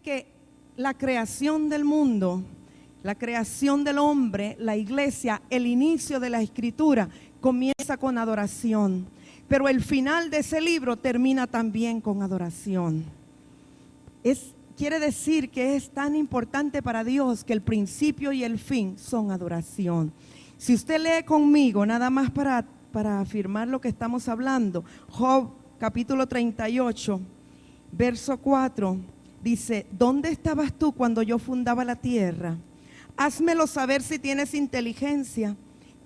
que la creación del mundo, la creación del hombre, la iglesia, el inicio de la escritura comienza con adoración, pero el final de ese libro termina también con adoración. Quiere decir que es tan importante para Dios que el principio y el fin son adoración. Si usted lee conmigo, nada más para afirmar lo que estamos hablando, Job capítulo 38, verso 4, dice: ¿dónde estabas tú cuando yo fundaba la tierra? Házmelo saber si tienes inteligencia.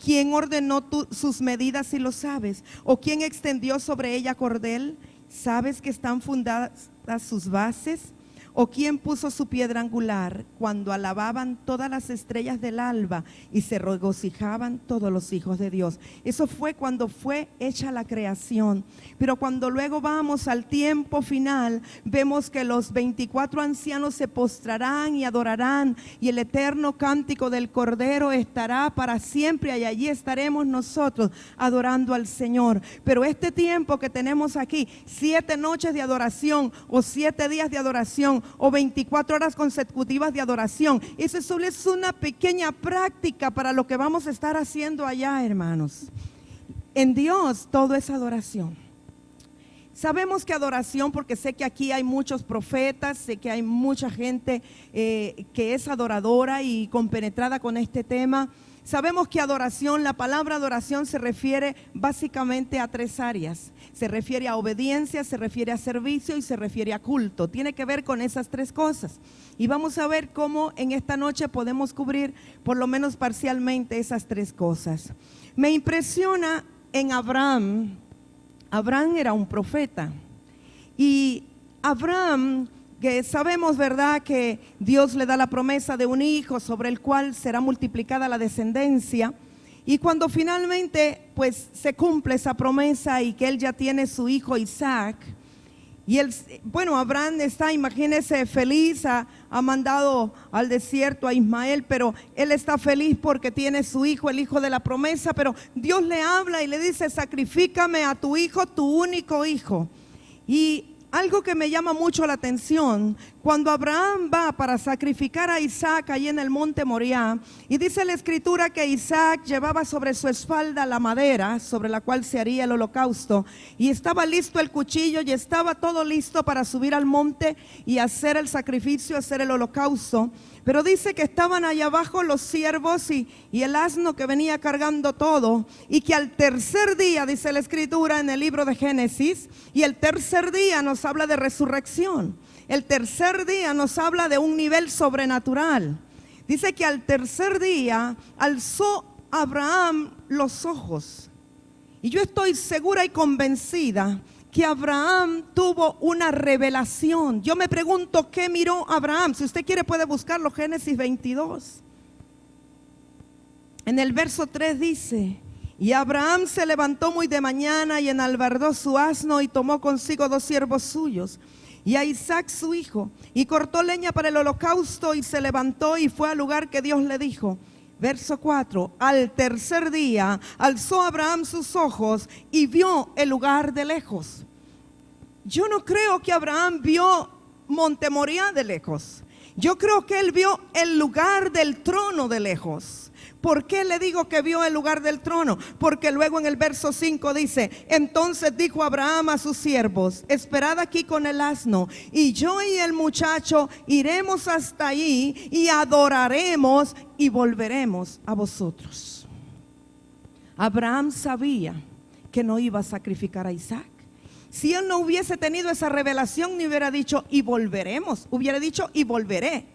¿Quién ordenó sus medidas si lo sabes? ¿O quién extendió sobre ella cordel? ¿Sabes que están fundadas sus bases? ¿O quién puso su piedra angular cuando alababan todas las estrellas del alba y se regocijaban todos los hijos de Dios? Eso fue cuando fue hecha la creación. Pero cuando luego vamos al tiempo final, vemos que los 24 ancianos se postrarán y adorarán, y el eterno cántico del Cordero estará para siempre, y allí estaremos nosotros adorando al Señor. Pero este tiempo que tenemos aquí, 7 noches de adoración o 7 días de adoración, o 24 horas consecutivas de adoración, eso solo es una pequeña práctica para lo que vamos a estar haciendo allá, hermanos. En Dios todo es adoración. Sabemos que adoración, porque sé que aquí hay muchos profetas, sé que hay mucha gente que es adoradora y compenetrada con este tema. Sabemos que adoración, la palabra adoración se refiere básicamente a 3 áreas. Se refiere a obediencia, se refiere a servicio y se refiere a culto. Tiene que ver con esas 3 cosas. Y vamos a ver cómo en esta noche podemos cubrir por lo menos parcialmente esas 3 cosas. Me impresiona en Abraham. Abraham era un profeta. Y Abraham, que sabemos, ¿verdad?, que Dios le da la promesa de un hijo sobre el cual será multiplicada la descendencia. Y cuando finalmente pues se cumple esa promesa y que él ya tiene su hijo Isaac, y Abraham está, imagínese, feliz, ha mandado al desierto a Ismael, pero él está feliz porque tiene su hijo, el hijo de la promesa. Pero Dios le habla y le dice: sacrifícame a tu hijo, tu único hijo. Y algo que me llama mucho la atención, cuando Abraham va para sacrificar a Isaac allí en el monte Moriah, y dice la escritura que Isaac llevaba sobre su espalda la madera sobre la cual se haría el holocausto, y estaba listo el cuchillo y estaba todo listo para subir al monte y hacer el sacrificio, hacer el holocausto. Pero dice que estaban allá abajo los siervos y el asno que venía cargando todo, y que al tercer día, dice la escritura en el libro de Génesis, y el tercer día nos habla de resurrección. El tercer día nos habla de un nivel sobrenatural. Dice que al tercer día alzó Abraham los ojos. Y yo estoy segura y convencida que Abraham tuvo una revelación. Yo me pregunto, ¿qué miró Abraham? Si usted quiere puede buscarlo, Génesis 22. En el verso 3 dice: y Abraham se levantó muy de mañana y enalbardó su asno y tomó consigo 2 siervos suyos y a Isaac su hijo, y cortó leña para el holocausto, y se levantó y fue al lugar que Dios le dijo. Verso 4, al tercer día alzó Abraham sus ojos y vio el lugar de lejos. Yo no creo que Abraham vio Monte Moriah de lejos. Yo creo que él vio el lugar del trono de lejos. ¿Por qué le digo que vio el lugar del trono? Porque luego en el verso 5 dice: entonces dijo Abraham a sus siervos: esperad aquí con el asno, y yo y el muchacho iremos hasta allí y adoraremos y volveremos a vosotros. Abraham sabía que no iba a sacrificar a Isaac. Si él no hubiese tenido esa revelación, ni hubiera dicho y volveremos, hubiera dicho y volveré.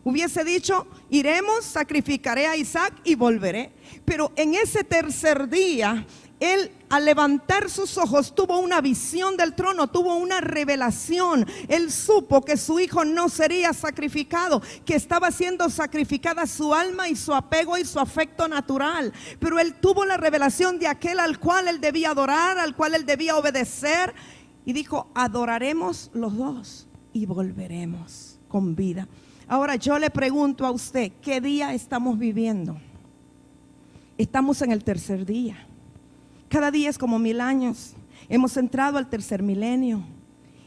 Hubiese dicho: iremos, sacrificaré a Isaac y volveré. Pero en ese tercer día, él, al levantar sus ojos, tuvo una visión del trono, tuvo una revelación. Él supo que su hijo no sería sacrificado, que estaba siendo sacrificada su alma y su apego y su afecto natural. Pero él tuvo la revelación de aquel al cual él debía adorar, al cual él debía obedecer, y dijo: adoraremos los dos y volveremos con vida. Ahora yo le pregunto a usted, ¿qué día estamos viviendo? Estamos en el tercer día. Cada día es como 1000 años. Hemos entrado al tercer milenio.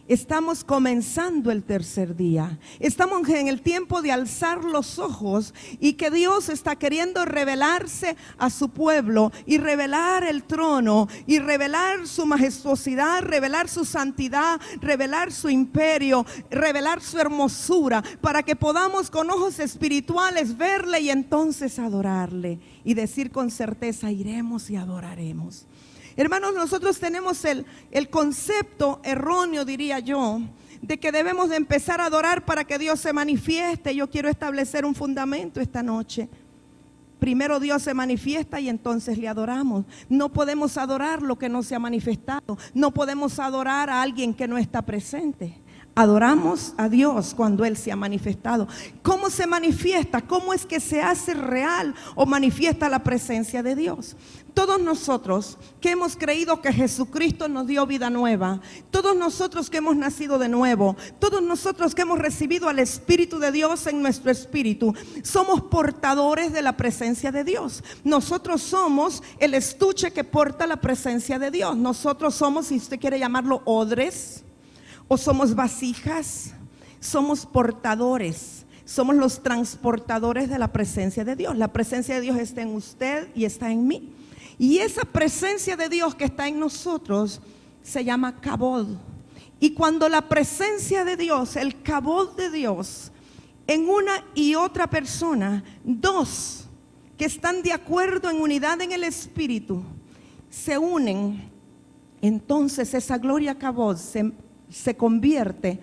Estamos comenzando el tercer día. Estamos en el tiempo de alzar los ojos y que Dios está queriendo revelarse a su pueblo y revelar el trono y revelar su majestuosidad, revelar su santidad, revelar su imperio, revelar su hermosura, para que podamos con ojos espirituales verle y entonces adorarle y decir con certeza: iremos y adoraremos. Hermanos, nosotros tenemos el concepto erróneo, diría yo, de que debemos de empezar a adorar para que Dios se manifieste. Yo quiero establecer un fundamento esta noche. Primero Dios se manifiesta y entonces le adoramos. No podemos adorar lo que no se ha manifestado. No podemos adorar a alguien que no está presente. Adoramos a Dios cuando Él se ha manifestado. ¿Cómo se manifiesta? ¿Cómo es que se hace real o manifiesta la presencia de Dios? Todos nosotros que hemos creído que Jesucristo nos dio vida nueva, todos nosotros que hemos nacido de nuevo, todos nosotros que hemos recibido al Espíritu de Dios en nuestro espíritu, somos portadores de la presencia de Dios. Nosotros somos el estuche que porta la presencia de Dios. Nosotros somos, si usted quiere llamarlo, odres, o somos vasijas, somos portadores, somos los transportadores de la presencia de Dios. La presencia de Dios está en usted y está en mí. Y esa presencia de Dios que está en nosotros se llama Kabod. Y cuando la presencia de Dios, el Kabod de Dios, en una y otra persona, dos que están de acuerdo en unidad en el Espíritu, se unen, entonces esa gloria Kabod se convierte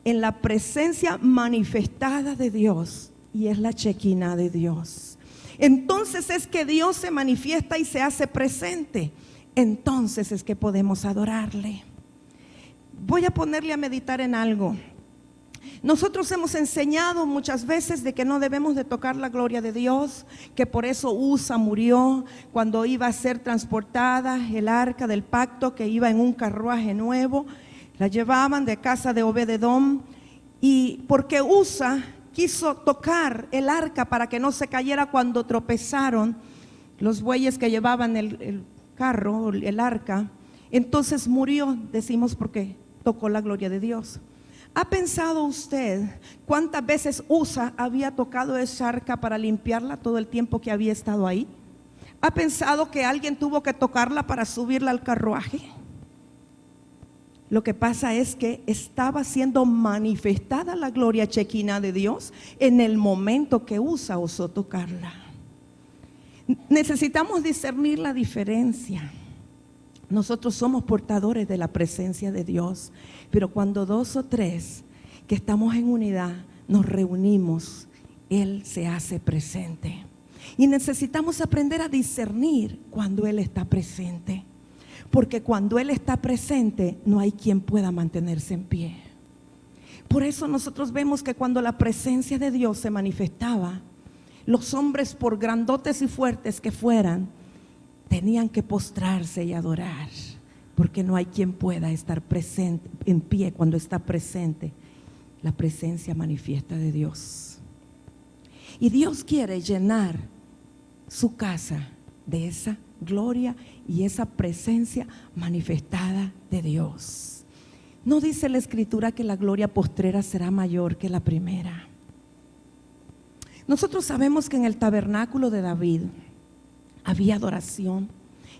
en la presencia manifestada de Dios, y es la Shekinah de Dios. Entonces es que Dios se manifiesta y se hace presente. Entonces es que podemos adorarle. Voy a ponerle a meditar en algo. Nosotros hemos enseñado muchas veces de que no debemos de tocar la gloria de Dios, que por eso Usa murió cuando iba a ser transportada el arca del pacto, que iba en un carruaje nuevo. La llevaban de casa de Obed-edom, y porque Usa quiso tocar el arca para que no se cayera cuando tropezaron los bueyes que llevaban el carro, el arca, entonces murió, decimos, porque tocó la gloria de Dios. ¿Ha pensado usted cuántas veces Usa había tocado esa arca para limpiarla todo el tiempo que había estado ahí? ¿Ha pensado que alguien tuvo que tocarla para subirla al carruaje? Lo que pasa es que estaba siendo manifestada la gloria Shekinah de Dios en el momento que Usa osó tocarla. Necesitamos discernir la diferencia. Nosotros somos portadores de la presencia de Dios, pero cuando dos o tres que estamos en unidad nos reunimos, Él se hace presente. Y necesitamos aprender a discernir cuando Él está presente. Porque cuando Él está presente, no hay quien pueda mantenerse en pie. Por eso nosotros vemos que cuando la presencia de Dios se manifestaba, los hombres, por grandotes y fuertes que fueran, tenían que postrarse y adorar. Porque no hay quien pueda estar presente, en pie, cuando está presente la presencia manifiesta de Dios. Y Dios quiere llenar su casa de esa gloria y esa presencia manifestada de Dios. No dice la Escritura que la gloria postrera será mayor que la primera. Nosotros sabemos que en el tabernáculo de David había adoración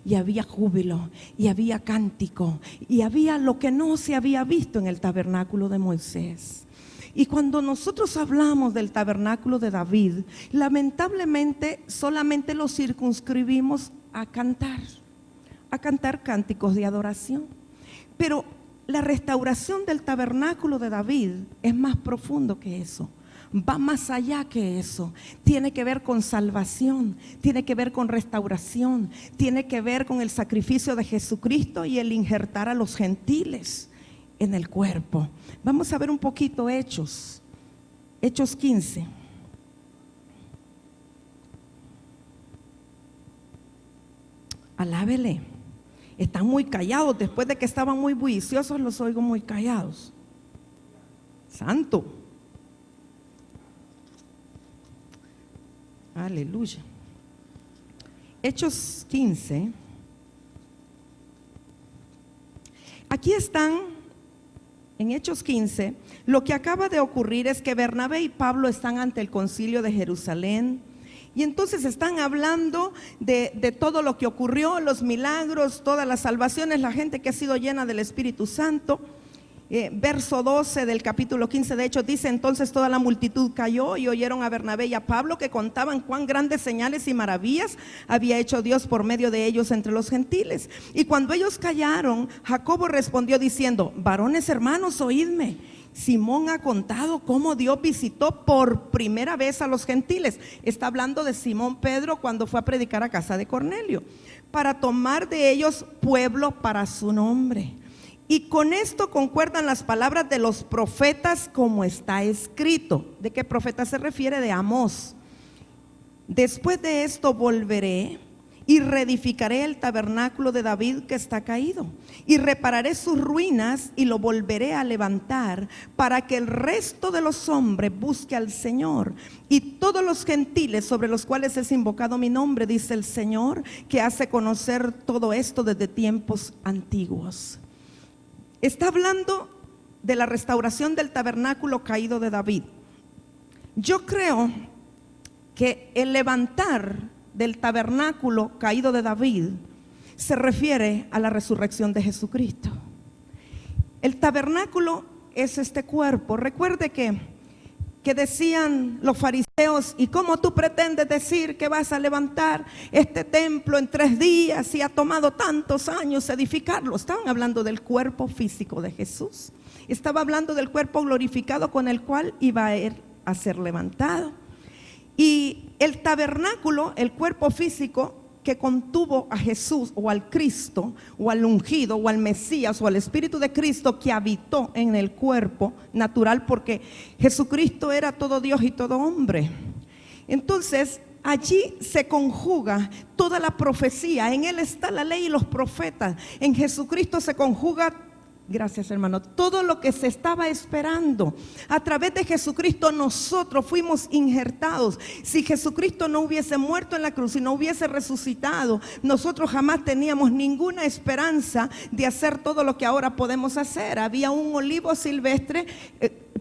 y había júbilo y había cántico y había lo que no se había visto en el tabernáculo de Moisés. Y cuando nosotros hablamos del tabernáculo de David, lamentablemente solamente lo circunscribimos a cantar cánticos de adoración. Pero la restauración del tabernáculo de David es más profundo que eso. Va más allá que eso. Tiene que ver con salvación, tiene que ver con restauración, tiene que ver con el sacrificio de Jesucristo y el injertar a los gentiles en el cuerpo. Vamos a ver un poquito Hechos 15. Alábele. Están muy callados. Después de que estaban muy bulliciosos, los oigo muy callados. Santo. Aleluya. Hechos 15. Aquí están en Hechos 15, lo que acaba de ocurrir es que Bernabé y Pablo están ante el concilio de Jerusalén. Y entonces están hablando de todo lo que ocurrió, los milagros, todas las salvaciones, la gente que ha sido llena del Espíritu Santo. Verso 12 del capítulo 15 de Hechos dice: entonces toda la multitud cayó y oyeron a Bernabé y a Pablo que contaban cuán grandes señales y maravillas había hecho Dios por medio de ellos entre los gentiles. Y cuando ellos callaron, Jacobo respondió diciendo: varones hermanos, oídme. Simón ha contado cómo Dios visitó por primera vez a los gentiles. Está hablando de Simón Pedro cuando fue a predicar a casa de Cornelio, para tomar de ellos pueblo para su nombre. Y con esto concuerdan las palabras de los profetas como está escrito. ¿De qué profeta se refiere? De Amós. Después de esto volveré y reedificaré el tabernáculo de David que está caído, y repararé sus ruinas y lo volveré a levantar, para que el resto de los hombres busque al Señor, y todos los gentiles sobre los cuales es invocado mi nombre, dice el Señor, que hace conocer todo esto desde tiempos antiguos. Está hablando de la restauración del tabernáculo caído de David. Yo creo que el levantar del tabernáculo caído de David se refiere a la resurrección de Jesucristo. El tabernáculo es este cuerpo. Recuerde que decían los fariseos: ¿y cómo tú pretendes decir que vas a levantar este templo en 3 días y ha tomado tantos años edificarlo? Estaban hablando del cuerpo físico de Jesús. Estaba hablando del cuerpo glorificado con el cual iba a ser levantado. Y el tabernáculo, el cuerpo físico que contuvo a Jesús o al Cristo o al ungido o al Mesías o al Espíritu de Cristo que habitó en el cuerpo natural, porque Jesucristo era todo Dios y todo hombre. Entonces allí se conjuga toda la profecía. En Él está la ley y los profetas. En Jesucristo se conjuga, gracias hermano, todo lo que se estaba esperando. A través de Jesucristo nosotros fuimos injertados. Si Jesucristo no hubiese muerto en la cruz y no hubiese resucitado, nosotros jamás teníamos ninguna esperanza de hacer todo lo que ahora podemos hacer. Había un olivo silvestre,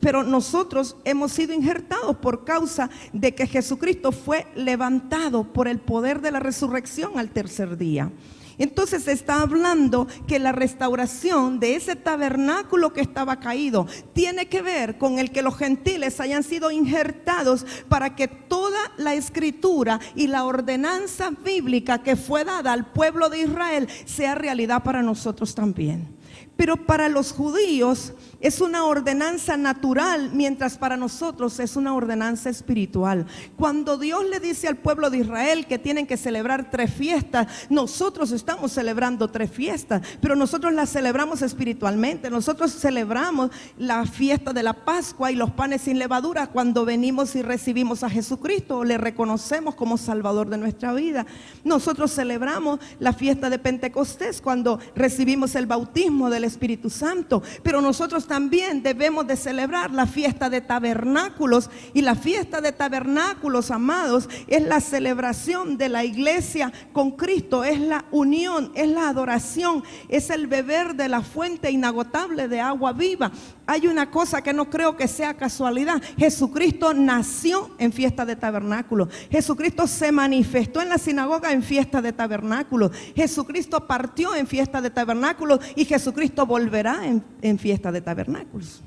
pero nosotros hemos sido injertados por causa de que Jesucristo fue levantado por el poder de la resurrección al tercer día. Entonces está hablando que la restauración de ese tabernáculo que estaba caído tiene que ver con el que los gentiles hayan sido injertados, para que toda la escritura y la ordenanza bíblica que fue dada al pueblo de Israel sea realidad para nosotros también. Pero para los judíos es una ordenanza natural, mientras para nosotros es una ordenanza espiritual. Cuando Dios le dice al pueblo de Israel que tienen que celebrar 3 fiestas, nosotros estamos celebrando 3 fiestas, pero nosotros las celebramos espiritualmente. Nosotros celebramos la fiesta de la Pascua y los panes sin levadura cuando venimos y recibimos a Jesucristo o le reconocemos como Salvador de nuestra vida. Nosotros celebramos la fiesta de Pentecostés cuando recibimos el bautismo del Espíritu Santo, pero nosotros también debemos de celebrar la fiesta de tabernáculos. Y la fiesta de tabernáculos, amados, es la celebración de la iglesia con Cristo, es la unión, es la adoración, es el beber de la fuente inagotable de agua viva. Hay una cosa que no creo que sea casualidad: Jesucristo nació en fiesta de tabernáculos. Jesucristo se manifestó en la sinagoga en fiesta de tabernáculos. Jesucristo partió en fiesta de tabernáculos y Jesucristo volverá en fiesta de tabernáculos.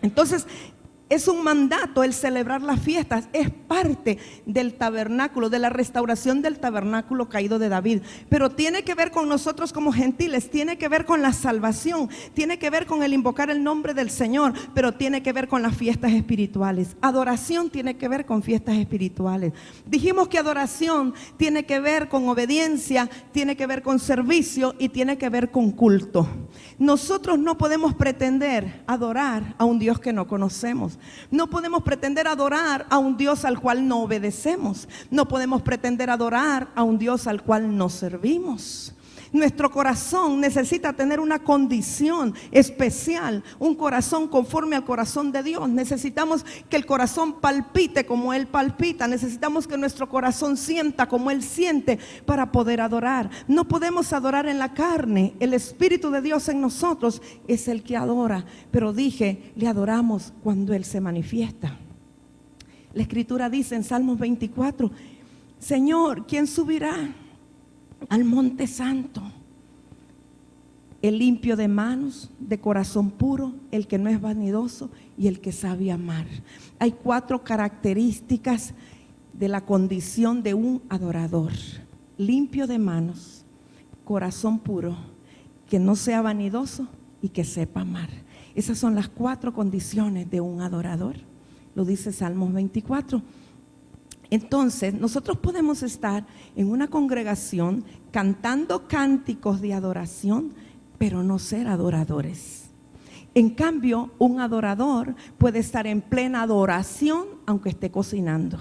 Entonces es un mandato el celebrar las fiestas, es parte del tabernáculo, de la restauración del tabernáculo caído de David. Pero tiene que ver con nosotros como gentiles, tiene que ver con la salvación, tiene que ver con el invocar el nombre del Señor, pero tiene que ver con las fiestas espirituales. Adoración tiene que ver con fiestas espirituales. Dijimos que adoración tiene que ver con obediencia, tiene que ver con servicio y tiene que ver con culto. Nosotros no podemos pretender adorar a un Dios que no conocemos. No podemos pretender adorar a un Dios al cual no obedecemos. No podemos pretender adorar a un Dios al cual no servimos. Nuestro corazón necesita tener una condición especial, un corazón conforme al corazón de Dios. Necesitamos que el corazón palpite como Él palpita. Necesitamos que nuestro corazón sienta como Él siente para poder adorar. No podemos adorar en la carne. El Espíritu de Dios en nosotros es el que adora. Pero dije, le adoramos cuando Él se manifiesta. La Escritura dice en Salmos 24, Señor, ¿quién subirá al monte santo? El limpio de manos, de corazón puro, el que no es vanidoso y el que sabe amar. Hay 4 características de la condición de un adorador: limpio de manos, corazón puro, que no sea vanidoso y que sepa amar. Esas son las 4 condiciones de un adorador. Lo dice Salmos 24. Entonces, nosotros podemos estar en una congregación cantando cánticos de adoración, pero no ser adoradores. En cambio, un adorador puede estar en plena adoración aunque esté cocinando.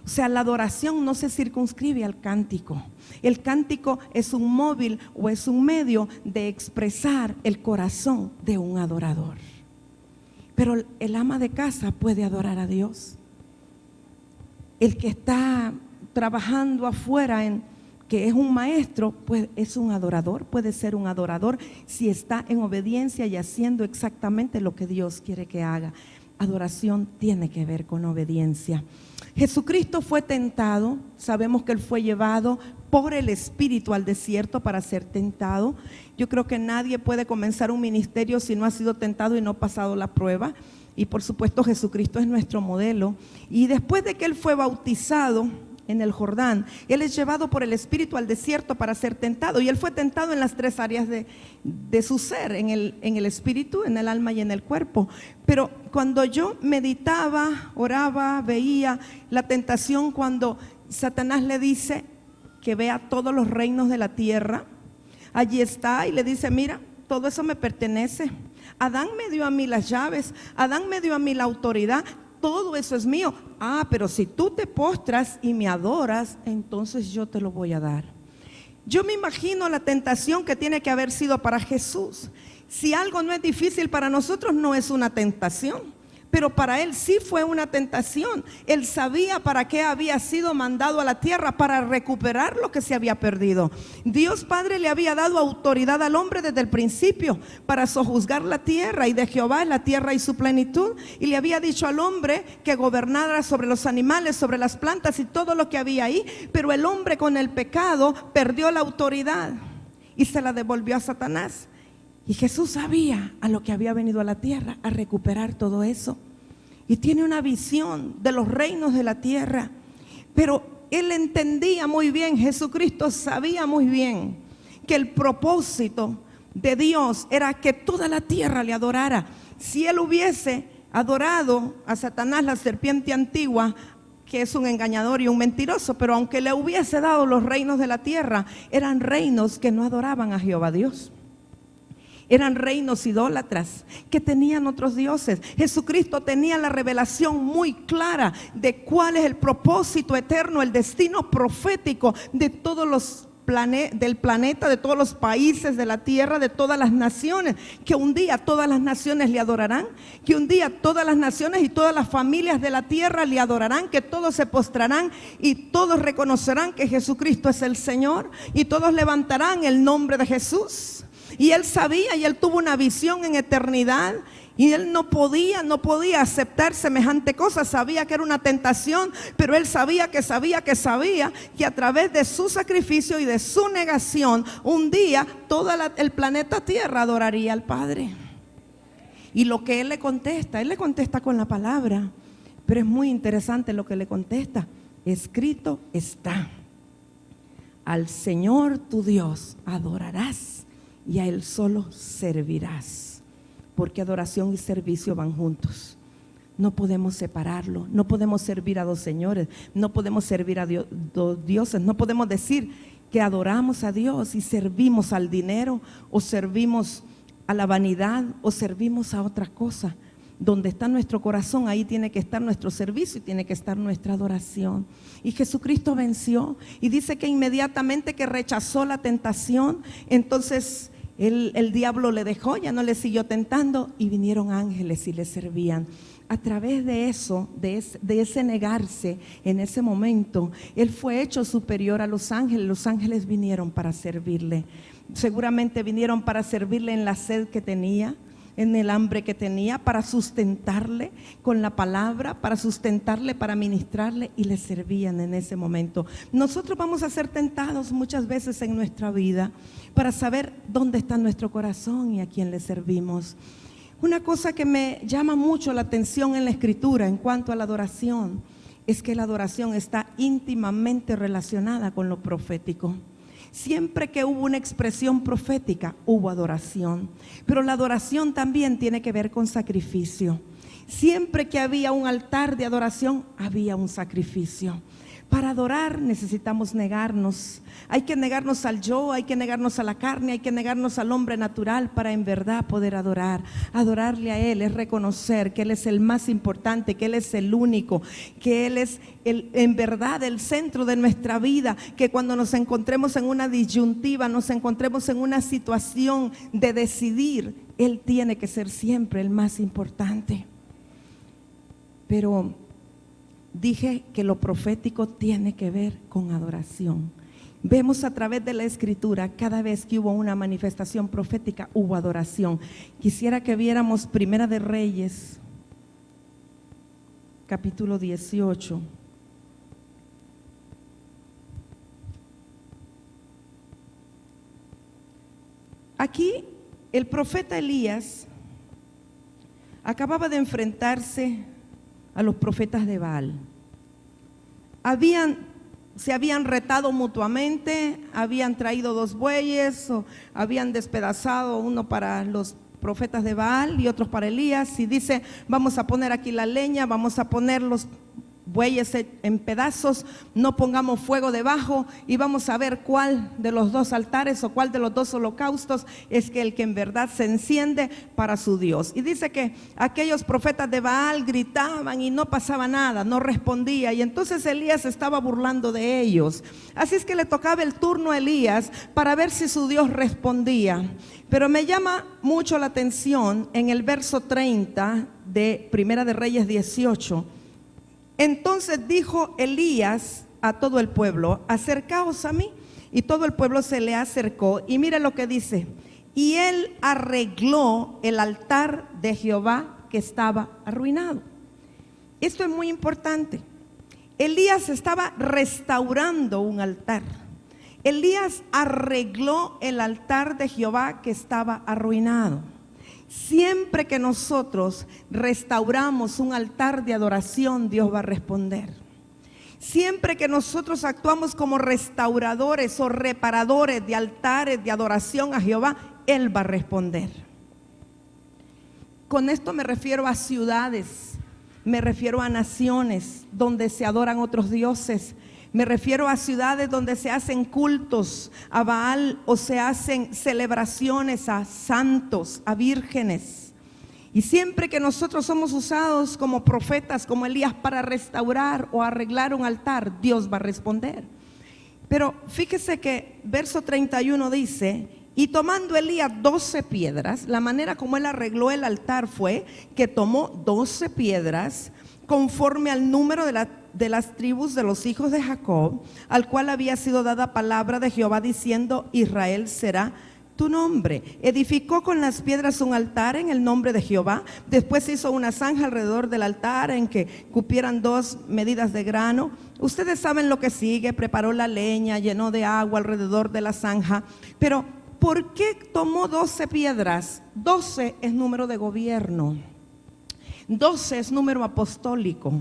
O sea, la adoración no se circunscribe al cántico. El cántico es un móvil o es un medio de expresar el corazón de un adorador. Pero el ama de casa puede adorar a Dios. El que está trabajando afuera, que es un maestro, pues es un adorador, puede ser un adorador si está en obediencia y haciendo exactamente lo que Dios quiere que haga. Adoración tiene que ver con obediencia. Jesucristo fue tentado, sabemos que Él fue llevado por el Espíritu al desierto para ser tentado. Yo creo que nadie puede comenzar un ministerio si no ha sido tentado y no ha pasado la prueba. Y por supuesto Jesucristo es nuestro modelo. Y después de que Él fue bautizado en el Jordán, Él es llevado por el Espíritu al desierto para ser tentado. Y Él fue tentado en las 3 áreas de su ser, en el espíritu, en el alma y en el cuerpo. Pero cuando yo meditaba, oraba, veía la tentación, cuando Satanás le dice que vea todos los reinos de la tierra, allí está y le dice, mira, todo eso me pertenece. Adán me dio a mí las llaves, Adán me dio a mí la autoridad, todo eso es mío. Pero si tú te postras y me adoras, entonces yo te lo voy a dar. Yo me imagino la tentación que tiene que haber sido para Jesús. Si algo no es difícil para nosotros, no es una tentación. Pero para Él sí fue una tentación. Él sabía para qué había sido mandado a la tierra, para recuperar lo que se había perdido. Dios Padre le había dado autoridad al hombre desde el principio para sojuzgar la tierra, y de Jehová es la tierra y su plenitud. Y le había dicho al hombre que gobernara sobre los animales, sobre las plantas y todo lo que había ahí. Pero el hombre, con el pecado, perdió la autoridad y se la devolvió a Satanás. Y Jesús sabía a lo que había venido a la tierra, a recuperar todo eso. Y tiene una visión de los reinos de la tierra. Pero Él entendía muy bien, Jesucristo sabía muy bien que el propósito de Dios era que toda la tierra le adorara. Si Él hubiese adorado a Satanás, la serpiente antigua, que es un engañador y un mentiroso, pero aunque le hubiese dado los reinos de la tierra, eran reinos que no adoraban a Jehová Dios. Eran reinos idólatras que tenían otros dioses. Jesucristo tenía la revelación muy clara de cuál es el propósito eterno, el destino profético de todos los del planeta, de todos los países de la tierra, de todas las naciones. Que un día todas las naciones le adorarán, que un día todas las naciones y todas las familias de la tierra le adorarán, que todos se postrarán y todos reconocerán que Jesucristo es el Señor, y todos levantarán el nombre de Jesús. Y Él sabía, y Él tuvo una visión en eternidad, y Él no podía aceptar semejante cosa. Sabía que era una tentación, pero Él sabía que a través de su sacrificio y de su negación, un día todo el planeta Tierra adoraría al Padre. Y lo que Él le contesta con la palabra, pero es muy interesante lo que le contesta. Escrito está: al Señor tu Dios adorarás y a Él solo servirás. Porque adoración y servicio van juntos. No podemos separarlo. No podemos servir a dos señores. No podemos servir a dos dioses. No podemos decir que adoramos a Dios y servimos al dinero, o servimos a la vanidad, o servimos a otra cosa. Donde está nuestro corazón, ahí tiene que estar nuestro servicio y tiene que estar nuestra adoración. Y Jesucristo venció y dice que inmediatamente que rechazó la tentación, entonces el diablo le dejó, ya no le siguió tentando y vinieron ángeles y le servían. A través de eso, de ese negarse en ese momento, Él fue hecho superior a los ángeles vinieron para servirle. Seguramente vinieron para servirle en la sed que tenía, en el hambre que tenía, para sustentarle con la palabra, para sustentarle, para ministrarle, y le servían en ese momento. Nosotros vamos a ser tentados muchas veces en nuestra vida para saber dónde está nuestro corazón y a quién le servimos. Una cosa que me llama mucho la atención en la Escritura en cuanto a la adoración es que la adoración está íntimamente relacionada con lo profético. Siempre que hubo una expresión profética, hubo adoración. Pero la adoración también tiene que ver con sacrificio. Siempre que había un altar de adoración, había un sacrificio. Para adorar necesitamos negarnos. Hay que negarnos al yo, hay que negarnos a la carne, hay que negarnos al hombre natural para en verdad poder adorar. Adorarle a Él es reconocer que Él es el más importante, que Él es el único, que Él es en verdad el centro de nuestra vida, que cuando nos encontremos en una disyuntiva, nos encontremos en una situación de decidir, Él tiene que ser siempre el más importante. Pero dije que lo profético tiene que ver con adoración. Vemos a través de la Escritura, cada vez que hubo una manifestación profética, hubo adoración. Quisiera que viéramos Primera de Reyes, capítulo 18. Aquí el profeta Elías acababa de enfrentarse a los profetas de Baal. Se habían retado mutuamente, habían traído 2 bueyes, o habían despedazado uno para los profetas de Baal y otros para Elías, y dice: vamos a poner aquí la leña, vamos a poner los bueyes en pedazos, no pongamos fuego debajo y vamos a ver cuál de los 2 altares o cuál de los 2 holocaustos es el que en verdad se enciende para su Dios. Y dice que aquellos profetas de Baal gritaban y no pasaba nada, no respondía, y entonces Elías estaba burlando de ellos. Así es que le tocaba el turno a Elías para ver si su Dios respondía. Pero me llama mucho la atención en el verso 30 de Primera de Reyes 18. Entonces dijo Elías a todo el pueblo: acercaos a mí. Y todo el pueblo se le acercó, y mire lo que dice: y él arregló el altar de Jehová que estaba arruinado. Esto es muy importante. Elías estaba restaurando un altar. Elías arregló el altar de Jehová que estaba arruinado. Siempre que nosotros restauramos un altar de adoración, Dios va a responder. Siempre que nosotros actuamos como restauradores o reparadores de altares de adoración a Jehová, Él va a responder. Con esto me refiero a ciudades, me refiero a naciones donde se adoran otros dioses. Me refiero a ciudades donde se hacen cultos a Baal o se hacen celebraciones a santos, a vírgenes. Y siempre que nosotros somos usados como profetas, como Elías, para restaurar o arreglar un altar, Dios va a responder. Pero fíjese que verso 31 dice: y tomando Elías 12 piedras, la manera como él arregló el altar fue que tomó 12 piedras conforme al número de las tribus de los hijos de Jacob, al cual había sido dada palabra de Jehová diciendo: Israel será tu nombre. Edificó con las piedras un altar en el nombre de Jehová. Después hizo una zanja alrededor del altar en que cupieran 2 medidas de grano. Ustedes saben lo que sigue: preparó la leña, llenó de agua alrededor de la zanja. Pero ¿por qué tomó 12 piedras? 12 es número de gobierno. 12 es número apostólico.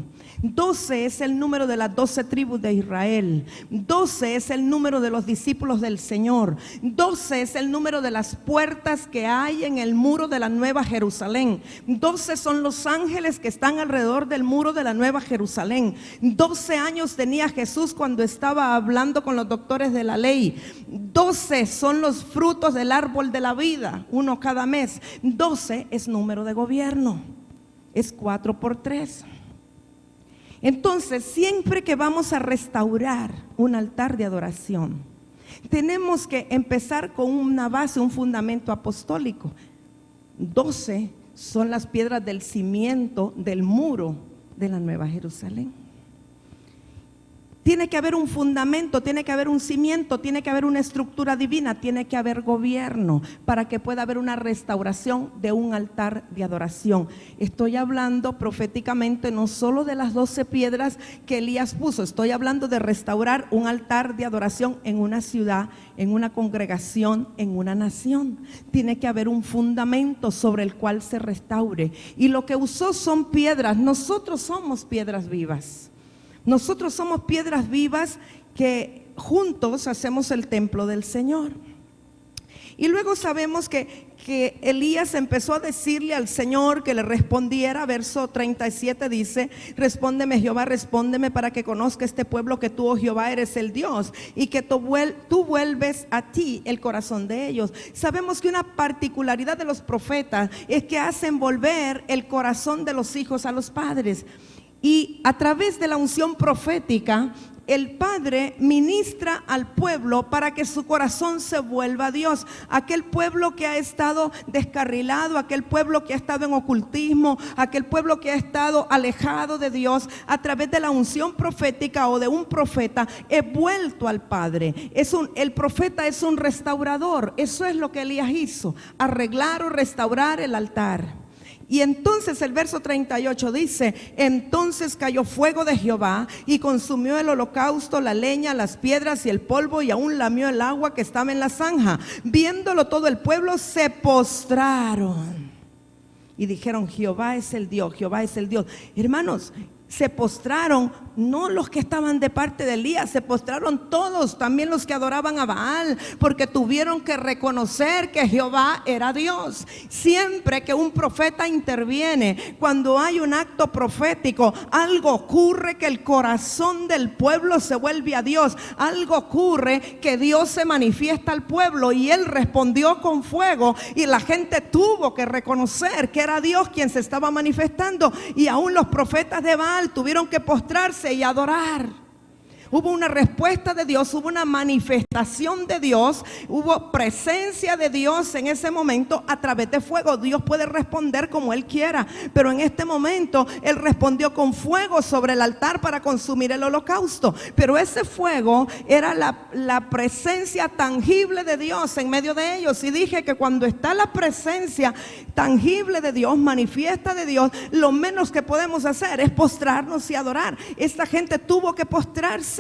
12 es el número de las 12 tribus de Israel. 12 es el número de los discípulos del Señor. 12 es el número de las puertas que hay en el muro de la Nueva Jerusalén. 12 son los ángeles que están alrededor del muro de la Nueva Jerusalén. 12 años tenía Jesús cuando estaba hablando con los doctores de la ley. 12 son los frutos del árbol de la vida, uno cada mes. 12 es número de gobierno. es 4x3. Entonces, siempre que vamos a restaurar un altar de adoración, tenemos que empezar con una base, un fundamento apostólico. 12 son las piedras del cimiento del muro de la Nueva Jerusalén. Tiene que haber un fundamento, tiene que haber un cimiento, tiene que haber una estructura divina, tiene que haber gobierno para que pueda haber una restauración de un altar de adoración. Estoy hablando proféticamente no solo de las 12 piedras que Elías puso, estoy hablando de restaurar un altar de adoración en una ciudad, en una congregación, en una nación. Tiene que haber un fundamento sobre el cual se restaure. Y lo que usó son piedras. Nosotros somos piedras vivas. Nosotros somos piedras vivas que juntos hacemos el templo del Señor. Y luego sabemos que Elías empezó a decirle al Señor que le respondiera. Verso 37 dice: respóndeme, Jehová, respóndeme, para que conozca este pueblo que tú, oh Jehová, eres el Dios, y que tú vuelves a ti el corazón de ellos. Sabemos que una particularidad de los profetas es que hacen volver el corazón de los hijos a los padres. Y a través de la unción profética, el Padre ministra al pueblo para que su corazón se vuelva a Dios. Aquel pueblo que ha estado descarrilado, aquel pueblo que ha estado en ocultismo, aquel pueblo que ha estado alejado de Dios, a través de la unción profética o de un profeta, he vuelto al Padre. El profeta es un restaurador. Eso es lo que Elías hizo: arreglar o restaurar el altar. Y entonces el verso 38 dice: entonces cayó fuego de Jehová y consumió el holocausto, la leña, las piedras y el polvo, y aún lamió el agua que estaba en la zanja. Viéndolo todo el pueblo se postraron y dijeron: Jehová es el Dios, Jehová es el Dios. Hermanos, se postraron no los que estaban de parte de Elías, se postraron todos, también los que adoraban a Baal, porque tuvieron que reconocer que Jehová era Dios. Siempre que un profeta interviene, cuando hay un acto profético, algo ocurre, que el corazón del pueblo se vuelve a Dios. Algo ocurre, que Dios se manifiesta al pueblo, y él respondió con fuego, y la gente tuvo que reconocer que era Dios quien se estaba manifestando. Y aún los profetas de Baal tuvieron que postrarse y adorar. Hubo una respuesta de Dios, hubo una manifestación de Dios, hubo presencia de Dios en ese momento a través de fuego. Dios puede responder como Él quiera, pero en este momento Él respondió con fuego sobre el altar para consumir el holocausto. Pero ese fuego era la presencia tangible de Dios en medio de ellos. Y dije que cuando está la presencia tangible de Dios, manifiesta de Dios, lo menos que podemos hacer es postrarnos y adorar. Esta gente tuvo que postrarse,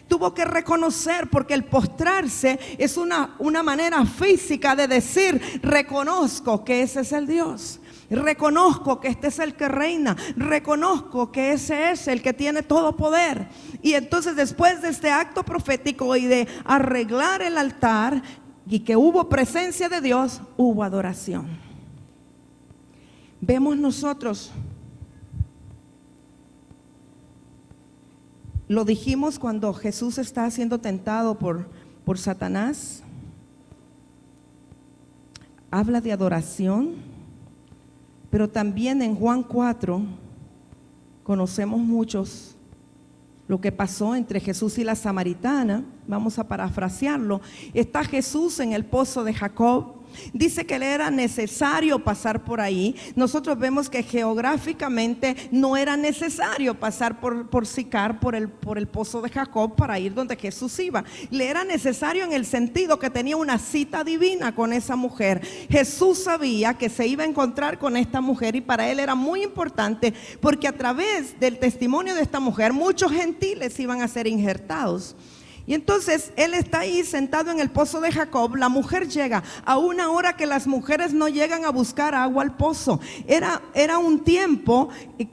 tuvo que reconocer, porque el postrarse es una manera física de decir: reconozco que ese es el Dios, reconozco que este es el que reina, reconozco que ese es el que tiene todo poder. Y entonces, después de este acto profético y de arreglar el altar, y que hubo presencia de Dios, hubo adoración. Vemos nosotros, lo dijimos cuando Jesús está siendo tentado por Satanás, habla de adoración, pero también en Juan 4 conocemos muchos lo que pasó entre Jesús y la samaritana. Vamos a parafrasearlo. Está Jesús en el pozo de Jacob. Dice que le era necesario pasar por ahí. Nosotros vemos que geográficamente no era necesario pasar por Sicar, por el pozo de Jacob, para ir donde Jesús iba. Le era necesario en el sentido que tenía una cita divina con esa mujer. Jesús sabía que se iba a encontrar con esta mujer, y para él era muy importante, porque a través del testimonio de esta mujer muchos gentiles iban a ser injertados. Y entonces él está ahí sentado en el pozo de Jacob. La mujer llega a una hora que las mujeres no llegan a buscar agua al pozo. Era un tiempo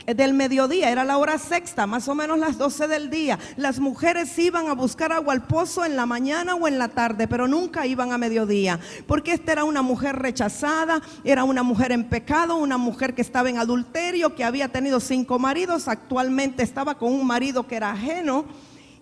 del mediodía, era la hora sexta, más o menos las 12 del día. Las mujeres iban a buscar agua al pozo en la mañana o en la tarde, pero nunca iban a mediodía, porque esta era una mujer rechazada, era una mujer en pecado, una mujer que estaba en adulterio, que había tenido 5 maridos, actualmente estaba con un marido que era ajeno.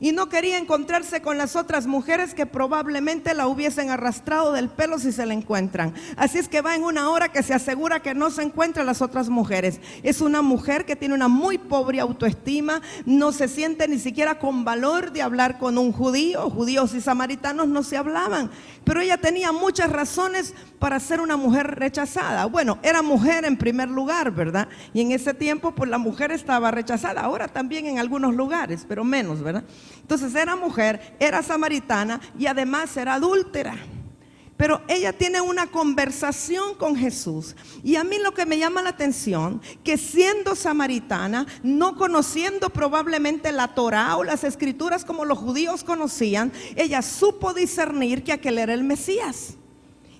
y no quería encontrarse con las otras mujeres que probablemente la hubiesen arrastrado del pelo si se la encuentran. Así es que va en una hora que se asegura que no se encuentran las otras mujeres. Es una mujer que tiene una muy pobre autoestima, no se siente ni siquiera con valor de hablar con un judío. Judíos y samaritanos no se hablaban, pero ella tenía muchas razones para ser una mujer rechazada. Bueno, era mujer en primer lugar, ¿verdad? Y en ese tiempo pues la mujer estaba rechazada, ahora también en algunos lugares, pero menos, ¿verdad? Entonces era mujer, era samaritana y además era adúltera. Pero ella tiene una conversación con Jesús. Y a mí lo que me llama la atención, que siendo samaritana, no conociendo probablemente la Torá o las escrituras como los judíos conocían, ella supo discernir que aquel era el Mesías.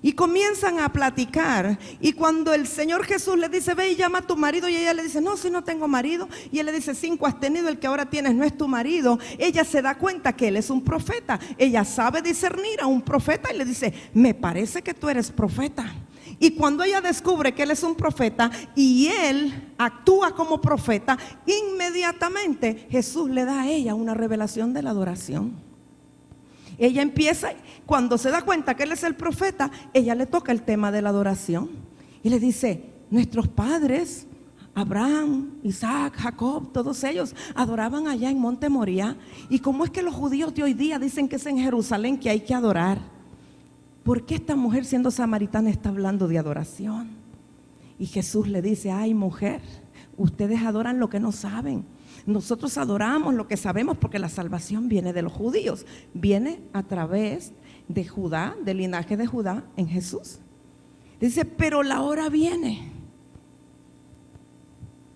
Y comienzan a platicar, y cuando el Señor Jesús le dice, ve y llama a tu marido, y ella le dice, no, si no tengo marido, y él le dice, 5 has tenido, el que ahora tienes no es tu marido. Ella se da cuenta que él es un profeta, ella sabe discernir a un profeta y le dice, me parece que tú eres profeta. Y cuando ella descubre que él es un profeta y él actúa como profeta, inmediatamente Jesús le da a ella una revelación de la adoración. Ella empieza, cuando se da cuenta que él es el profeta, ella le toca el tema de la adoración y le dice, nuestros padres, Abraham, Isaac, Jacob, todos ellos adoraban allá en Monte Moriah. ¿Y cómo es que los judíos de hoy día dicen que es en Jerusalén que hay que adorar? ¿Por qué esta mujer siendo samaritana está hablando de adoración? Y Jesús le dice, ay mujer, ustedes adoran lo que no saben. Nosotros adoramos lo que sabemos porque la salvación viene de los judíos, viene a través de Judá, del linaje de Judá en Jesús. Dice, pero la hora viene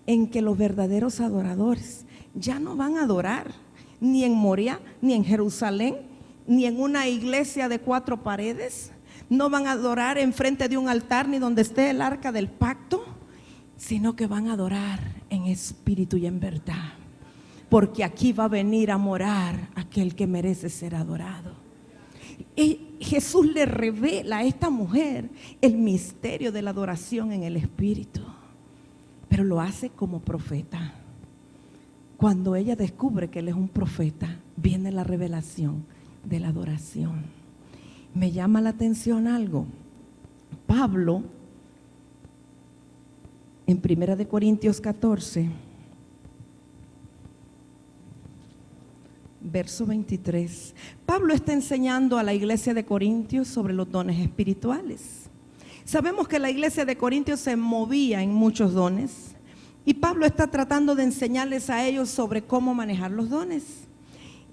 en que los verdaderos adoradores ya no van a adorar ni en Moriah, ni en Jerusalén, ni en una iglesia de 4 paredes, no van a adorar enfrente de un altar ni donde esté el arca del pacto, sino que van a adorar en espíritu y en verdad, porque aquí va a venir a morar aquel que merece ser adorado. Y Jesús le revela a esta mujer el misterio de la adoración en el espíritu, pero lo hace como profeta. Cuando ella descubre que él es un profeta, viene la revelación de la adoración. Me llama la atención algo. Pablo, en 1 Corintios 14, verso 23, Pablo está enseñando a la iglesia de Corintios sobre los dones espirituales. Sabemos que la iglesia de Corintios se movía en muchos dones y Pablo está tratando de enseñarles a ellos sobre cómo manejar los dones.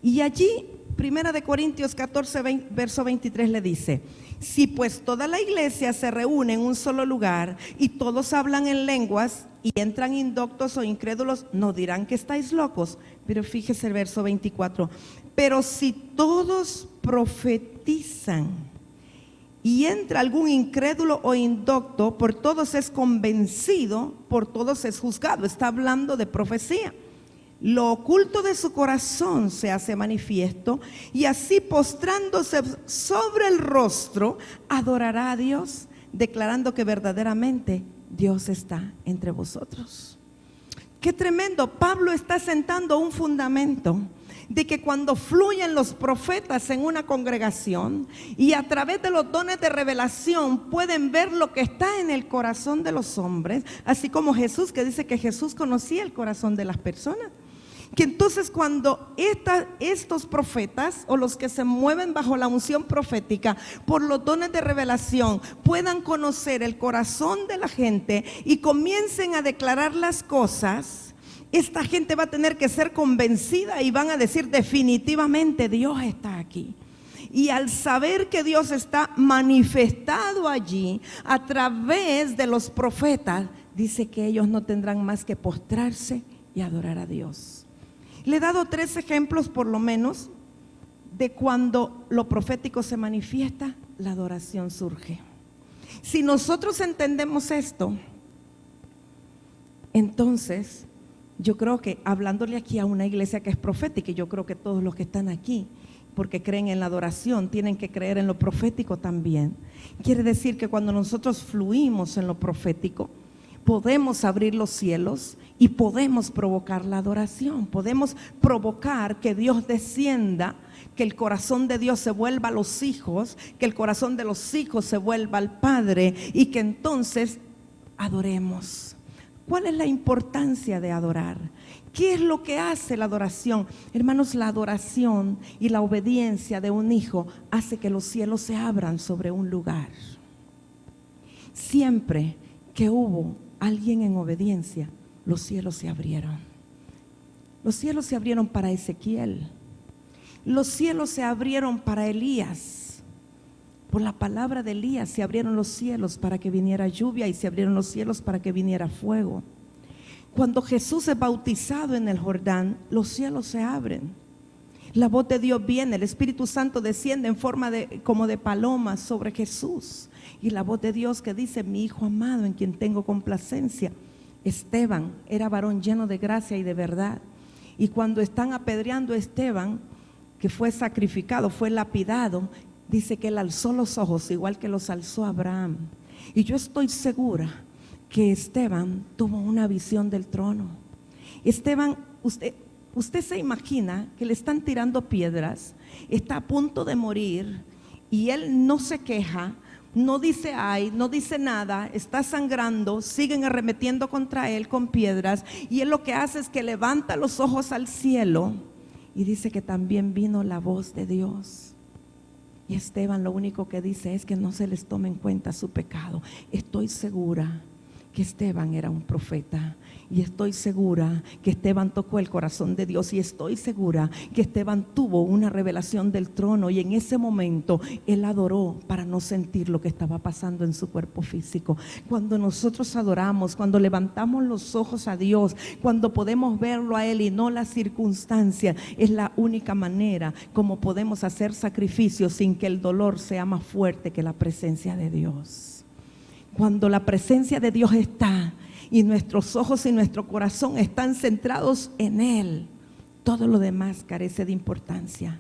Y allí, 1 Corintios 14, verso 23 le dice, si pues toda la iglesia se reúne en un solo lugar y todos hablan en lenguas y entran indoctos o incrédulos, no dirán que estáis locos. Pero fíjese el verso 24, pero si todos profetizan y entra algún incrédulo o indocto, por todos es convencido, por todos es juzgado. Está hablando de profecía. Lo oculto de su corazón se hace manifiesto, y así postrándose sobre el rostro, adorará a Dios, declarando que verdaderamente Dios está entre vosotros. Qué tremendo. Pablo está sentando un fundamento de que cuando fluyen los profetas en una congregación y a través de los dones de revelación pueden ver lo que está en el corazón de los hombres, así como Jesús, que dice que Jesús conocía el corazón de las personas. Que entonces cuando estos profetas o los que se mueven bajo la unción profética por los dones de revelación puedan conocer el corazón de la gente y comiencen a declarar las cosas, esta gente va a tener que ser convencida y van a decir definitivamente Dios está aquí. Y al saber que Dios está manifestado allí a través de los profetas, dice que ellos no tendrán más que postrarse y adorar a Dios. Le he dado 3 ejemplos por lo menos de cuando lo profético se manifiesta, la adoración surge. Si nosotros entendemos esto, entonces yo creo que hablándole aquí a una iglesia que es profética, y yo creo que todos los que están aquí, porque creen en la adoración, tienen que creer en lo profético también. Quiere decir que cuando nosotros fluimos en lo profético, podemos abrir los cielos y podemos provocar la adoración. Podemos provocar que Dios descienda, que el corazón de Dios se vuelva a los hijos, que el corazón de los hijos se vuelva al Padre y que entonces adoremos. ¿Cuál es la importancia de adorar? ¿Qué es lo que hace la adoración? Hermanos, la adoración y la obediencia de un hijo hace que los cielos se abran sobre un lugar. Siempre que hubo alguien en obediencia, los cielos se abrieron. Los cielos se abrieron para Ezequiel. Los cielos se abrieron para Elías. Por la palabra de Elías se abrieron los cielos para que viniera lluvia y se abrieron los cielos para que viniera fuego. Cuando Jesús es bautizado en el Jordán, los cielos se abren. La voz de Dios viene, el Espíritu Santo desciende en forma como de paloma sobre Jesús. Y la voz de Dios que dice: mi hijo amado en quien tengo complacencia. Esteban era varón lleno de gracia y de verdad. Y cuando están apedreando a Esteban, que fue sacrificado, fue lapidado, dice que él alzó los ojos igual que los alzó Abraham. Y yo estoy segura que Esteban tuvo una visión del trono. Esteban, usted se imagina que le están tirando piedras, está a punto de morir y él no se queja, no dice ay, no dice nada, está sangrando, siguen arremetiendo contra él con piedras y él lo que hace es que levanta los ojos al cielo y dice que también vino la voz de Dios. Y Esteban lo único que dice es que no se les tome en cuenta su pecado. Estoy segura que Esteban era un profeta y estoy segura que Esteban tocó el corazón de Dios y estoy segura que Esteban tuvo una revelación del trono y en ese momento él adoró para no sentir lo que estaba pasando en su cuerpo físico. Cuando nosotros adoramos, cuando levantamos los ojos a Dios, cuando podemos verlo a Él y no las circunstancias, es la única manera como podemos hacer sacrificios sin que el dolor sea más fuerte que la presencia de Dios. Cuando la presencia de Dios está y nuestros ojos y nuestro corazón están centrados en Él, todo lo demás carece de importancia.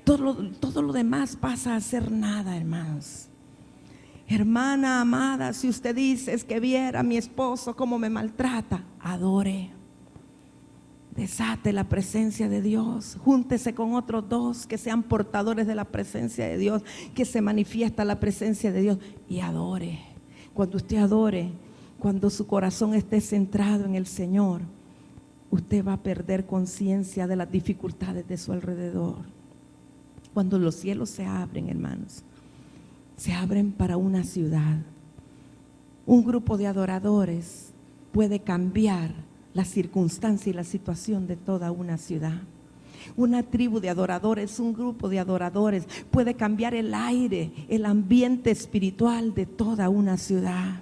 Todo lo demás pasa a ser nada, hermanos. Hermana amada, si usted dice: es que viera a mi esposo cómo me maltrata, adore. Desate la presencia de Dios, júntese con otros dos que sean portadores de la presencia de Dios, que se manifiesta la presencia de Dios y adore. Cuando usted adore, cuando su corazón esté centrado en el Señor, usted va a perder conciencia de las dificultades de su alrededor. Cuando los cielos se abren, hermanos, se abren para una ciudad. Un grupo de adoradores puede cambiar la circunstancia y la situación de toda una ciudad. Una tribu de adoradores, un grupo de adoradores puede cambiar el aire, el ambiente espiritual de toda una ciudad.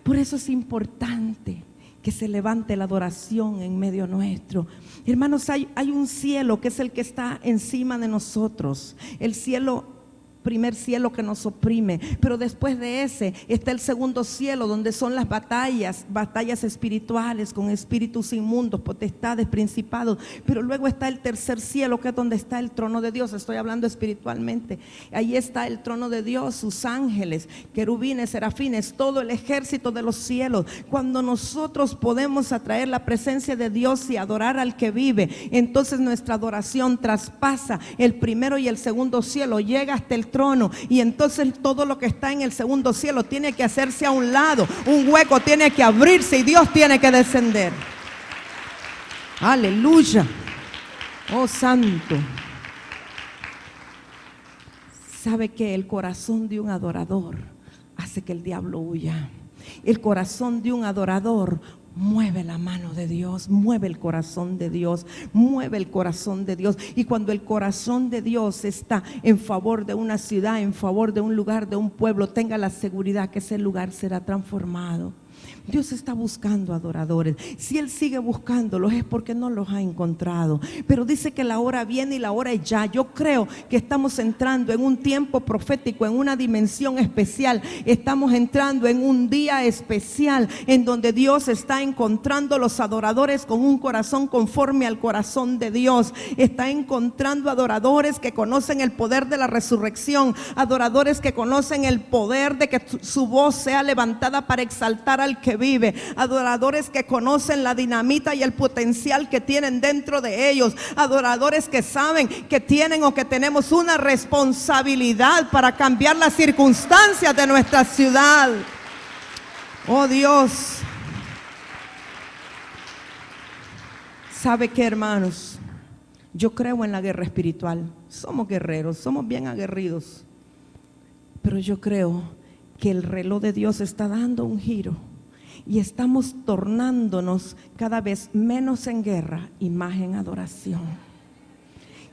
Por eso es importante que se levante la adoración en medio nuestro. Hermanos, hay un cielo que es el que está encima de nosotros. El cielo, primer cielo que nos oprime, pero después de ese está el segundo cielo, donde son las batallas espirituales con espíritus inmundos, potestades, principados. Pero luego está el tercer cielo, que es donde está el trono de Dios. Estoy hablando espiritualmente. Ahí está el trono de Dios, sus ángeles, querubines, serafines, todo el ejército de los cielos. Cuando nosotros podemos atraer la presencia de Dios y adorar al que vive, entonces nuestra adoración traspasa el primero y el segundo cielo, llega hasta el trono, y entonces todo lo que está en el segundo cielo tiene que hacerse a un lado, un hueco tiene que abrirse y Dios tiene que descender. Aleluya. Oh santo. ¿Sabe que el corazón de un adorador hace que el diablo huya? El corazón de un adorador mueve la mano de Dios, mueve el corazón de Dios, mueve el corazón de Dios. Y cuando el corazón de Dios está en favor de una ciudad, en favor de un lugar, de un pueblo, tenga la seguridad que ese lugar será transformado. Dios está buscando adoradores. Si Él sigue buscándolos es porque no los ha encontrado. Pero dice que la hora viene y la hora es ya. Yo creo que estamos entrando en un tiempo profético, en una dimensión especial. Estamos entrando en un día especial en donde Dios está encontrando los adoradores con un corazón conforme al corazón de Dios. Está encontrando adoradores que conocen el poder de la resurrección, adoradores que conocen el poder de que su voz sea levantada para exaltar al potencial que vive, adoradores que conocen la dinamita y el potencial que tienen dentro de ellos, adoradores que saben que tienen o que tenemos una responsabilidad para cambiar las circunstancias de nuestra ciudad. Oh Dios, ¿sabe qué, hermanos? Yo creo en la guerra espiritual. Somos guerreros, somos bien aguerridos, pero yo creo que el reloj de Dios está dando un giro y estamos tornándonos cada vez menos en guerra y más en adoración.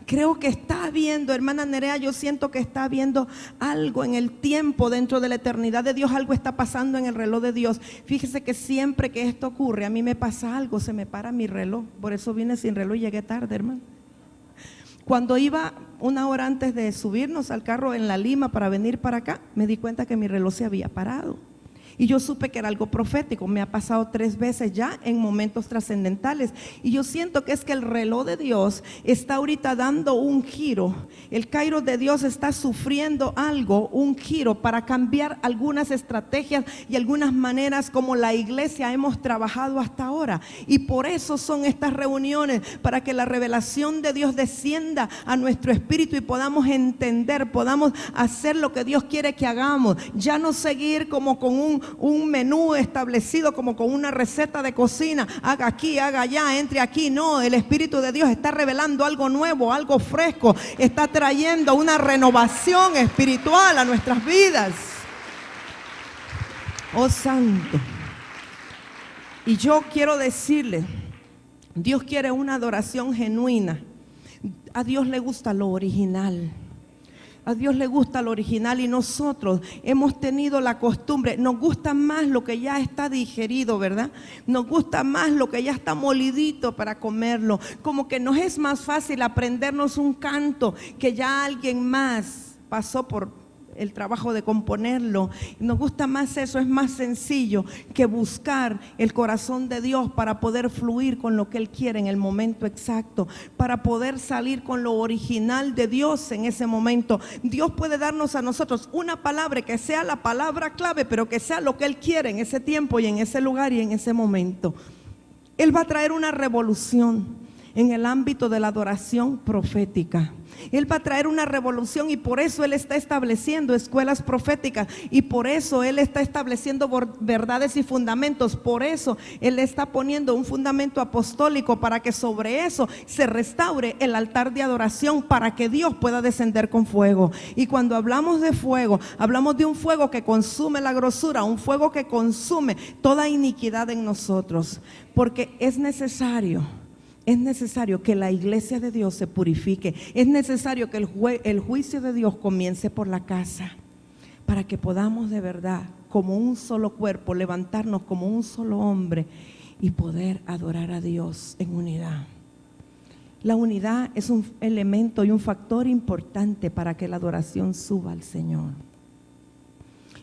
Creo que está habiendo, hermana Nerea, yo siento que está habiendo algo en el tiempo dentro de la eternidad de Dios, algo está pasando en el reloj de Dios. Fíjese que siempre que esto ocurre, a mí me pasa algo, se me para mi reloj. Por eso vine sin reloj y llegué tarde, hermano. Cuando iba una hora antes de subirnos al carro en La Lima para venir para acá, me di cuenta que mi reloj se había parado. Y yo supe que era algo profético. Me ha pasado 3 veces ya en momentos trascendentales. Y yo siento que es que el reloj de Dios está ahorita dando un giro. El Kairos de Dios está sufriendo algo, un giro para cambiar algunas estrategias y algunas maneras como la iglesia hemos trabajado hasta ahora. Y por eso son estas reuniones, para que la revelación de Dios descienda a nuestro espíritu y podamos entender, podamos hacer lo que Dios quiere que hagamos. Ya no seguir como con un menú establecido, como con una receta de cocina, haga aquí, haga allá, entre aquí. No, el Espíritu de Dios está revelando algo nuevo, algo fresco, está trayendo una renovación espiritual a nuestras vidas. Oh Santo. Y yo quiero decirle, Dios quiere una adoración genuina. A Dios le gusta lo original. A Dios le gusta lo original y nosotros hemos tenido la costumbre, nos gusta más lo que ya está digerido, ¿verdad? Nos gusta más lo que ya está molidito para comerlo. Como que nos es más fácil aprendernos un canto que ya alguien más pasó por el trabajo de componerlo. Nos gusta más eso, es más sencillo que buscar el corazón de Dios para poder fluir con lo que Él quiere en el momento exacto, para poder salir con lo original de Dios en ese momento. Dios puede darnos a nosotros una palabra que sea la palabra clave, pero que sea lo que Él quiere en ese tiempo y en ese lugar y en ese momento. Él va a traer una revolución en el ámbito de la adoración profética. Él va a traer una revolución y por eso Él está estableciendo escuelas proféticas y por eso Él está estableciendo verdades y fundamentos. Por eso Él está poniendo un fundamento apostólico para que sobre eso se restaure el altar de adoración, para que Dios pueda descender con fuego. Y cuando hablamos de fuego, hablamos de un fuego que consume la grosura, un fuego que consume toda iniquidad en nosotros, porque es necesario que la iglesia de Dios se purifique. Es necesario que el juicio de Dios comience por la casa, para que podamos de verdad, como un solo cuerpo, levantarnos como un solo hombre y poder adorar a Dios en unidad. La unidad es un elemento y un factor importante para que la adoración suba al Señor.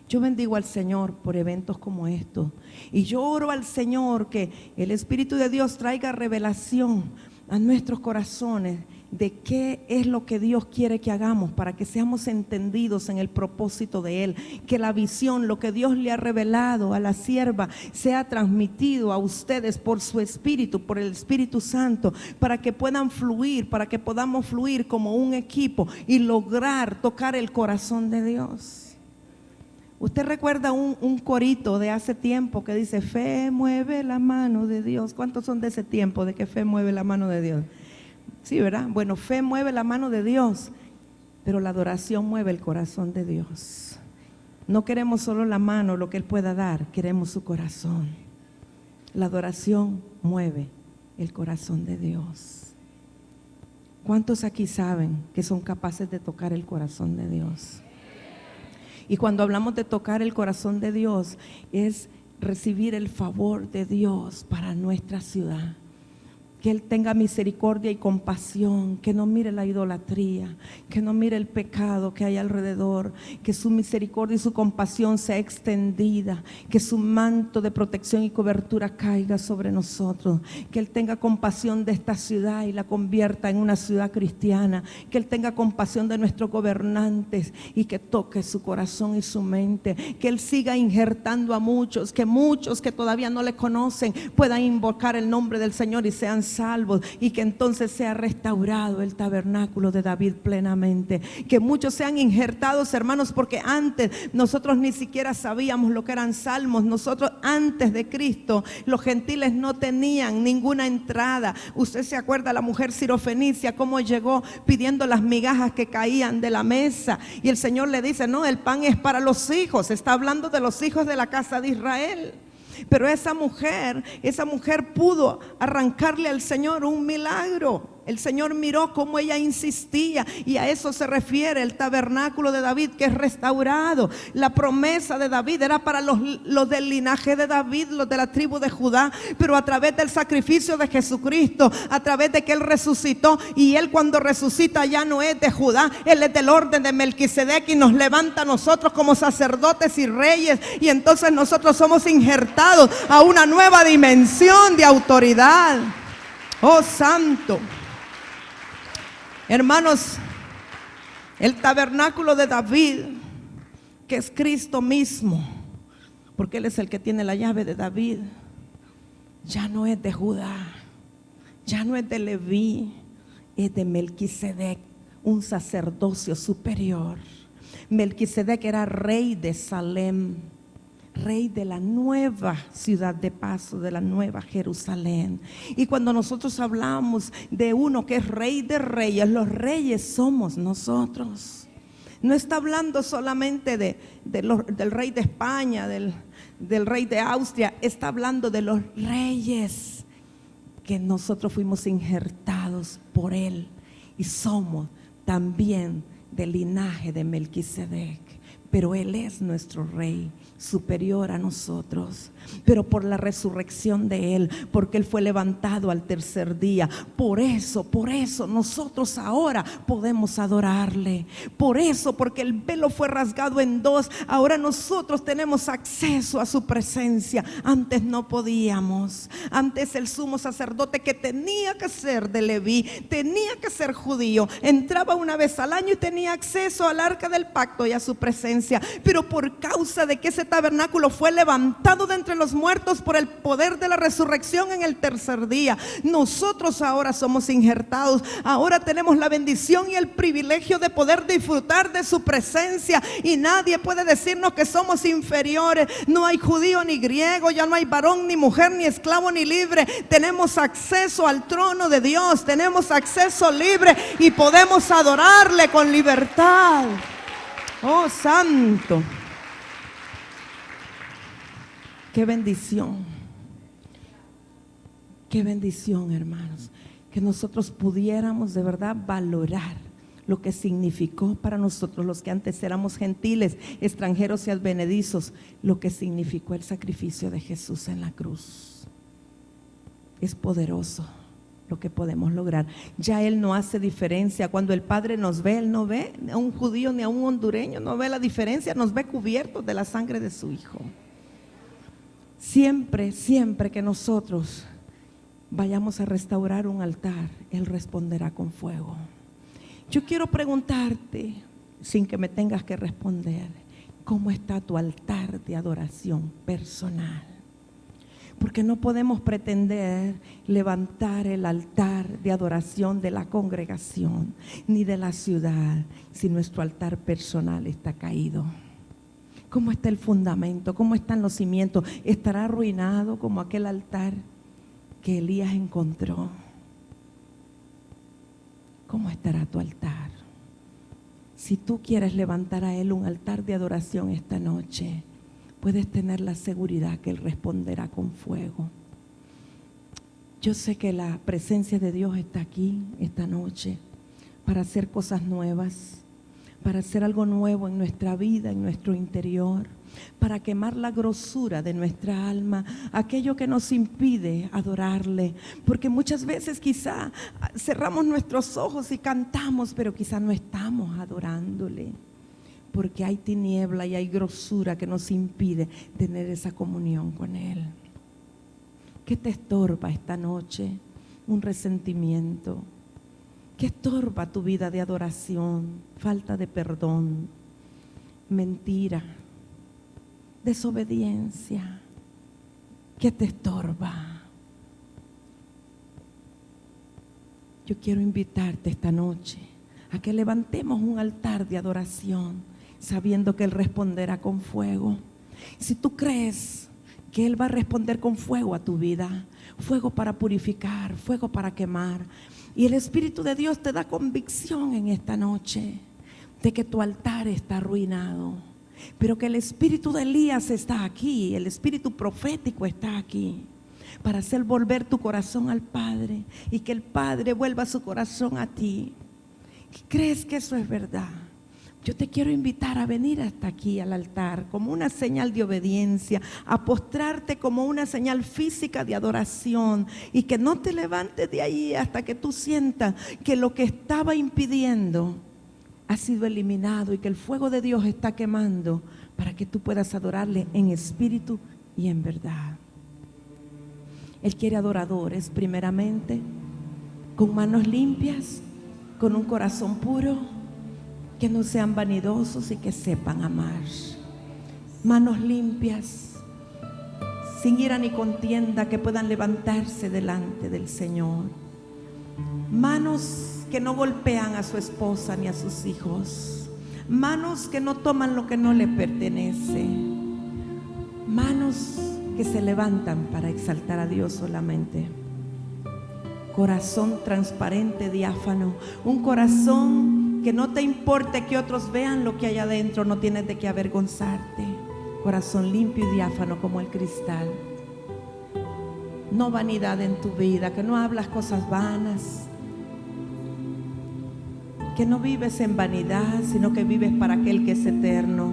Yo bendigo al Señor por eventos como estos y yo oro al Señor que el Espíritu de Dios traiga revelación a nuestros corazones de qué es lo que Dios quiere que hagamos, para que seamos entendidos en el propósito de Él, que la visión, lo que Dios le ha revelado a la sierva, sea transmitido a ustedes por su Espíritu, por el Espíritu Santo, para que puedan fluir, para que podamos fluir como un equipo y lograr tocar el corazón de Dios. Usted recuerda un corito de hace tiempo que dice: fe mueve la mano de Dios. ¿Cuántos son de ese tiempo de que fe mueve la mano de Dios? Sí, ¿verdad? Bueno, fe mueve la mano de Dios, pero la adoración mueve el corazón de Dios. No queremos solo la mano, lo que Él pueda dar, queremos su corazón. La adoración mueve el corazón de Dios. ¿Cuántos aquí saben que son capaces de tocar el corazón de Dios? Y cuando hablamos de tocar el corazón de Dios, es recibir el favor de Dios para nuestra ciudad. que Él tenga misericordia y compasión, que no mire la idolatría, que no mire el pecado que hay alrededor, que su misericordia y su compasión sea extendida, que su manto de protección y cobertura caiga sobre nosotros, que Él tenga compasión de esta ciudad y la convierta en una ciudad cristiana, que Él tenga compasión de nuestros gobernantes y que toque su corazón y su mente, que Él siga injertando a muchos que todavía no le conocen puedan invocar el nombre del Señor y sean salvos, y que entonces sea restaurado el tabernáculo de David plenamente, que muchos sean injertados, hermanos, porque antes nosotros ni siquiera sabíamos lo que eran salmos. Nosotros antes de Cristo, los gentiles no tenían ninguna entrada. Usted se acuerda la mujer sirofenicia cómo llegó pidiendo las migajas que caían de la mesa, y el Señor le dice: no, el pan es para los hijos. Está hablando de los hijos de la casa de Israel. Pero esa mujer pudo arrancarle al Señor un milagro. El Señor miró cómo ella insistía, y a eso se refiere el tabernáculo de David, que es restaurado. La promesa de David era para los del linaje de David, los de la tribu de Judá, pero a través del sacrificio de Jesucristo, a través de que Él resucitó, y Él cuando resucita ya no es de Judá, Él es del orden de Melquisedec y nos levanta a nosotros como sacerdotes y reyes, y entonces nosotros somos injertados a una nueva dimensión de autoridad. Oh, santo. Hermanos, el tabernáculo de David, que es Cristo mismo, porque Él es el que tiene la llave de David, ya no es de Judá, ya no es de Leví, es de Melquisedec, un sacerdocio superior. Melquisedec era rey de Salem, rey de la nueva ciudad de paso, de la nueva Jerusalén. Y cuando nosotros hablamos de uno que es rey de reyes, los reyes somos nosotros. No está hablando solamente del rey de España, del rey de Austria. Está hablando de los reyes que nosotros fuimos injertados por Él, y somos también del linaje de Melquisedec. Pero Él es nuestro rey, superior a nosotros, pero por la resurrección de Él, porque Él fue levantado al tercer día. Por eso nosotros ahora podemos adorarle. Por eso, porque el velo fue rasgado en dos, ahora nosotros tenemos acceso a su presencia. Antes no podíamos. Antes el sumo sacerdote, que tenía que ser de Leví, tenía que ser judío, entraba una vez al año y tenía acceso al arca del pacto y a su presencia. Pero por causa de que ese tabernáculo fue levantado de entre los muertos por el poder de la resurrección en el tercer día, nosotros ahora somos injertados. Ahora tenemos la bendición y el privilegio de poder disfrutar de su presencia, y nadie puede decirnos que somos inferiores. No hay judío ni griego, ya no hay varón ni mujer, ni esclavo ni libre. Tenemos acceso al trono de Dios, tenemos acceso libre y podemos adorarle con libertad. Oh, santo. Qué bendición, hermanos, que nosotros pudiéramos de verdad valorar lo que significó para nosotros, los que antes éramos gentiles, extranjeros y advenedizos, lo que significó el sacrificio de Jesús en la cruz. Es poderoso lo que podemos lograr. Ya Él no hace diferencia. Cuando el Padre nos ve, Él no ve a un judío ni a un hondureño, no ve la diferencia, nos ve cubiertos de la sangre de su Hijo. Siempre que nosotros vayamos a restaurar un altar, Él responderá con fuego. Yo quiero preguntarte, sin que me tengas que responder, ¿cómo está tu altar de adoración personal? Porque no podemos pretender levantar el altar de adoración de la congregación ni de la ciudad si nuestro altar personal está caído. ¿Cómo está el fundamento? ¿Cómo están los cimientos? ¿Estará arruinado como aquel altar que Elías encontró? ¿Cómo estará tu altar? Si tú quieres levantar a Él un altar de adoración esta noche, puedes tener la seguridad que Él responderá con fuego. Yo sé que la presencia de Dios está aquí esta noche para hacer cosas nuevas, para hacer algo nuevo en nuestra vida, en nuestro interior, para quemar la grosura de nuestra alma, aquello que nos impide adorarle, porque muchas veces quizá cerramos nuestros ojos y cantamos, pero quizá no estamos adorándole, porque hay tiniebla y hay grosura que nos impide tener esa comunión con Él. ¿Qué te estorba esta noche? Un resentimiento. ¿Qué estorba tu vida de adoración? Falta de perdón, mentira, desobediencia. ¿Qué te estorba? Yo quiero invitarte esta noche a que levantemos un altar de adoración, sabiendo que Él responderá con fuego. Si tú crees que Él va a responder con fuego a tu vida, fuego para purificar, fuego para quemar, y el Espíritu de Dios te da convicción en esta noche de que tu altar está arruinado, pero que el Espíritu de Elías está aquí, el Espíritu profético está aquí, para hacer volver tu corazón al Padre y que el Padre vuelva su corazón a ti. ¿Crees que eso es verdad? Yo te quiero invitar a venir hasta aquí al altar como una señal de obediencia, a postrarte como una señal física de adoración, y que no te levantes de ahí hasta que tú sientas que lo que estaba impidiendo ha sido eliminado y que el fuego de Dios está quemando para que tú puedas adorarle en espíritu y en verdad. Él quiere adoradores primeramente con manos limpias, con un corazón puro, que no sean vanidosos y que sepan amar. Manos limpias, sin ira ni contienda, que puedan levantarse delante del Señor. Manos que no golpean a su esposa ni a sus hijos. Manos que no toman lo que no le pertenece. Manos que se levantan para exaltar a Dios solamente. Corazón transparente, diáfano, un corazón que no te importe que otros vean lo que hay adentro, no tienes de qué avergonzarte. Corazón limpio y diáfano como el cristal. No vanidad en tu vida, que no hablas cosas vanas, que no vives en vanidad, sino que vives para aquel que es eterno.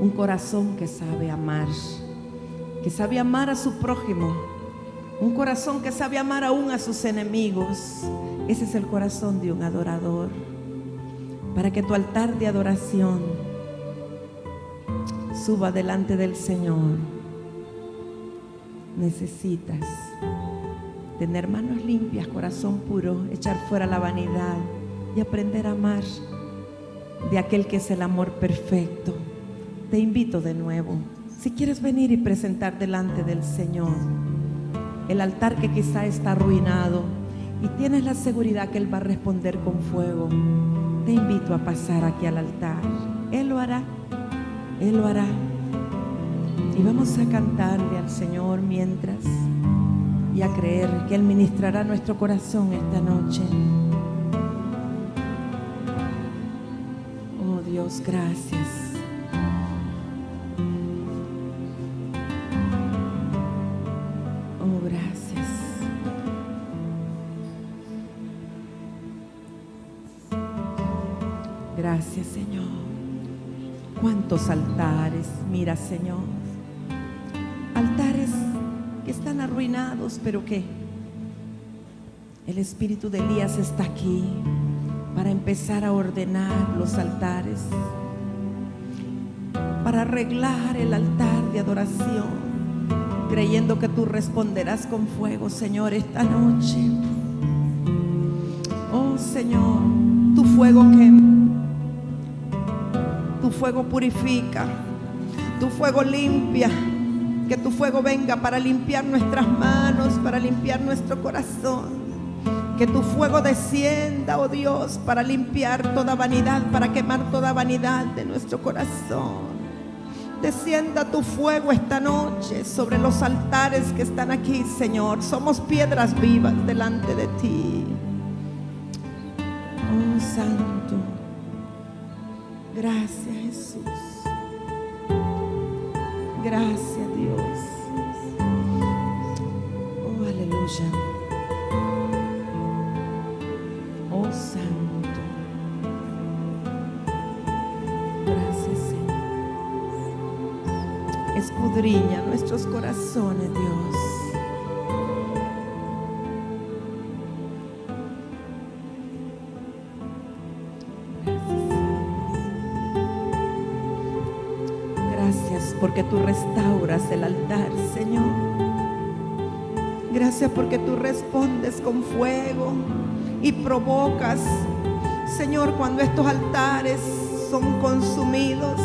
Un corazón que sabe amar a su prójimo. Un corazón que sabe amar aún a sus enemigos. Ese es el corazón de un adorador. Para que tu altar de adoración suba delante del Señor, necesitas tener manos limpias, corazón puro, echar fuera la vanidad y aprender a amar de aquel que es el amor perfecto. Te invito de nuevo, si quieres venir y presentar delante del Señor el altar que quizá está arruinado y tienes la seguridad que Él va a responder con fuego, te invito a pasar aquí al altar. Él lo hará, Él lo hará. Y vamos a cantarle al Señor mientras, y a creer que Él ministrará nuestro corazón esta noche. Oh Dios, gracias. Gracias, Señor. Cuántos altares, mira, Señor. Altares que están arruinados, pero que el Espíritu de Elías está aquí para empezar a ordenar los altares, para arreglar el altar de adoración, creyendo que tú responderás con fuego, Señor, esta noche. Oh, Señor, tu fuego quema. Tu fuego purifica, tu fuego limpia, que tu fuego venga para limpiar nuestras manos, para limpiar nuestro corazón, que tu fuego descienda, oh Dios, para limpiar toda vanidad, para quemar toda vanidad de nuestro corazón. Descienda tu fuego esta noche sobre los altares que están aquí, Señor. Somos piedras vivas delante de ti. Oh Santo, gracias, Jesús. Gracias, Dios. Oh, aleluya. Oh, Santo. escudriña nuestros corazones, Dios. Gracias porque tú restauras el altar, Señor. Gracias porque tú respondes con fuego y provocas, Señor, cuando estos altares son consumidos.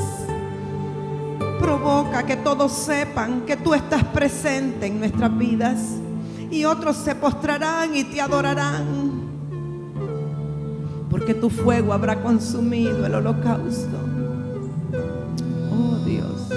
Provoca que todos sepan que tú estás presente en nuestras vidas, y otros se postrarán y te adorarán, porque tu fuego habrá consumido el holocausto. Oh Dios.